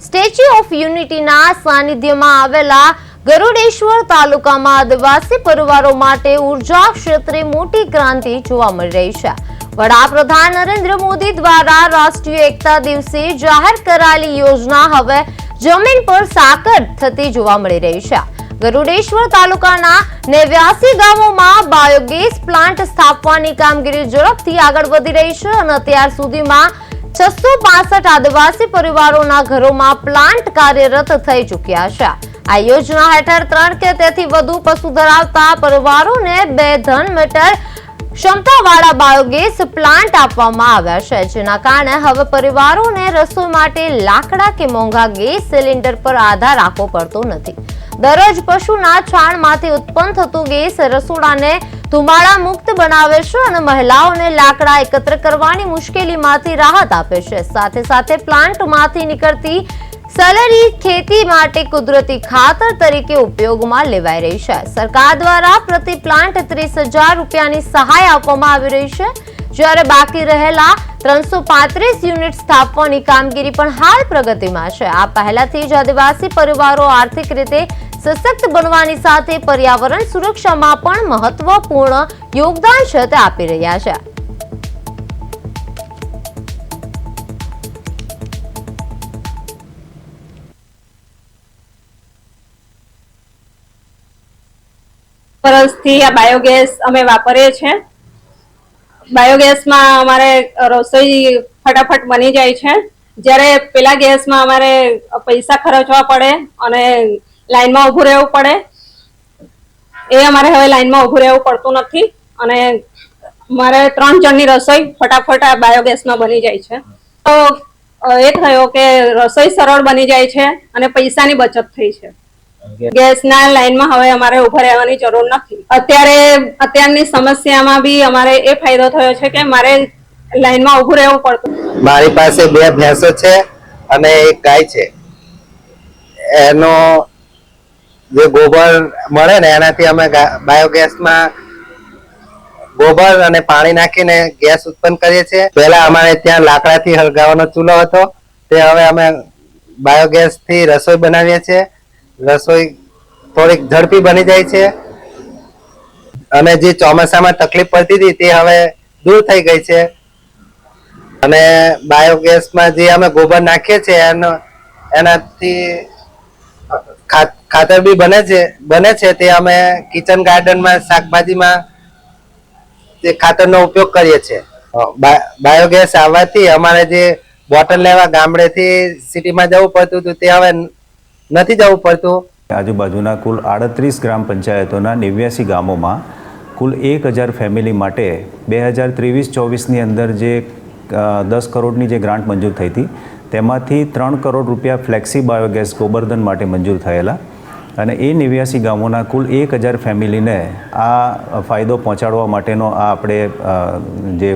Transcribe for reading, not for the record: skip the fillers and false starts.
Statue of યુનિટીના સાનિધ્યમાં આવેલા ગરુડેશ્વર તાલુકામાં આદિવાસી પરિવારો માટે ઉર્જા ક્ષેત્રે મોટી ક્રાંતિ જોવા મળી રહી છે। વડાપ્રધાન નરેન્દ્ર મોદી દ્વારા રાષ્ટ્રીય એકતા દિવસે જાહેર કરાયેલી યોજના હવે જમીન પર સાકાર થતી જોવા મળી રહી છે। ગરુડેશ્વર તાલુકાના 89 ગામોમાં બાયોગેસ પ્લાન્ટ સ્થાપવાની કામગીરી ઝડપથી આગળ વધી રહી છે અને અત્યાર સુધીમાં 665 આદિવાસી પરિવારોના ઘરોમાં પ્લાન્ટ કાર્યરત થઈ ચૂક્યા છે। આ યોજના હેઠળ 3 કે તેથી વધુ પશુ ધરાવતા પરિવારોને 2 ઘન મીટર ક્ષમતાવાળા બાયોગેસ પ્લાન્ટ આપવામાં આવ્યા છે, જેના કારણે હવે પરિવારોને રસોઈ માટે લાકડા કે મોંઘા ગેસ સિલિન્ડર પર આધાર રાખવો પડતો નથી। દરરોજ પશુના છાણમાંથી ઉત્પન્ન થતો ગેસ રસોડાને ધુમાડા મુક્ત બનાવે છે અને મહિલાઓને લાકડા એકત્ર કરવાની મુશ્કેલીમાંથી રાહત આપે છે। સાથે સાથે પ્લાન્ટમાંથી નીકળતી સેલેરી ખેતી માટે કુદરતી ખાતર તરીકે ઉપયોગમાં લેવાઈ રહી છે। સરકાર દ્વારા પ્રતિ પ્લાન્ટ 30,000 રૂપિયાની સહાય આપવામાં આવી રહી છે, જ્યારે બાકી રહેલા 335 યુનિટ સ્થાપવાની કામગીરી પણ હાલ પ્રગતિમાં છે। આ પહેલાથી જ આદિવાસી પરિવારો આર્થિક રીતે સશક્ત બનવાની સાથે પર્યાવરણ સુરક્ષામાં પણ મહત્વપૂર્ણ યોગદાન છે તે આપી રહ્યા છે। વર્ષથી આ બાયોગેસ અમે વાપરીએ છીએ। બાયોગેસમાં અમારે રસોઈ ફટાફટ બની જાય છે, જ્યારે પેલા ગેસમાં અમારે પૈસા ખર્ચવા પડે અને લાઈનમાં ઊભું રહેવું પડે। એ અમારે હવે લાઈનમાં ઊભું રહેવું પડતું નથી અને મારે 3 જણની રસોઈ ફટાફટ આ બાયોગેસમાં બની જાય છે। તો એ થયો કે રસોઈ સરળ બની જાય છે અને પૈસાની બચત થઈ છે। ગેસના લાઈનમાં હવે અમારે ઉભા રહેવાની જરૂર નથી। અત્યારની સમસ્યામાં બી અમારે એ ફાયદો થયો છે કે મારે લાઈનમાં ઉભું રહેવું પડતું। મારી પાસે 2 ભેંસો છે અને 1 ગાય છે। એનો જે ગોબર મળે ને એનાથી અમે બાયોગેસમાં ગોબર અને પાણી નાખીને ગેસ ઉત્પન્ન કરીએ છીએ। પહેલા અમારે ત્યાં લાકડાથી હળગાવાનો ચૂલો હતો, તે હવે અમે બાયોગેસથી રસોઈ બનાવીએ છીએ। રસોઈ થોડીક ઝડપી બની જાય છે અને જે ચોમાસામાં તકલીફ પડતી હતી તે હવે દૂર થઈ ગઈ છે। અને બાયોગેસમાં જે અમે ગોબર નાખીએ છીએ એનાથી ખાતર બી બને છે તે અમે કિચન ગાર્ડનમાં શાકભાજીમાં તે ખાતરનો ઉપયોગ કરીએ છીએ। બાયોગેસ આવવાથી અમારે જે બોટલ લેવા ગામડેથી સિટીમાં જવું પડતું હતું તે હવે નથી જવું પડતું। આજુબાજુના કુલ 38 ગ્રામ પંચાયતોના 89 ગામોમાં કુલ 1000 ફેમિલી માટે 2023-24ની અંદર જે 10 કરોડની જે ગ્રાન્ટ મંજૂર થઈ હતી તેમાંથી 3 કરોડ રૂપિયા ફ્લેક્સી બાયોગેસ ગોબરધન માટે મંજૂર થયેલા અને એ 89 ગામોના કુલ 1000 ફેમિલીને આ ફાયદો પહોંચાડવા માટેનો આ આપણે જે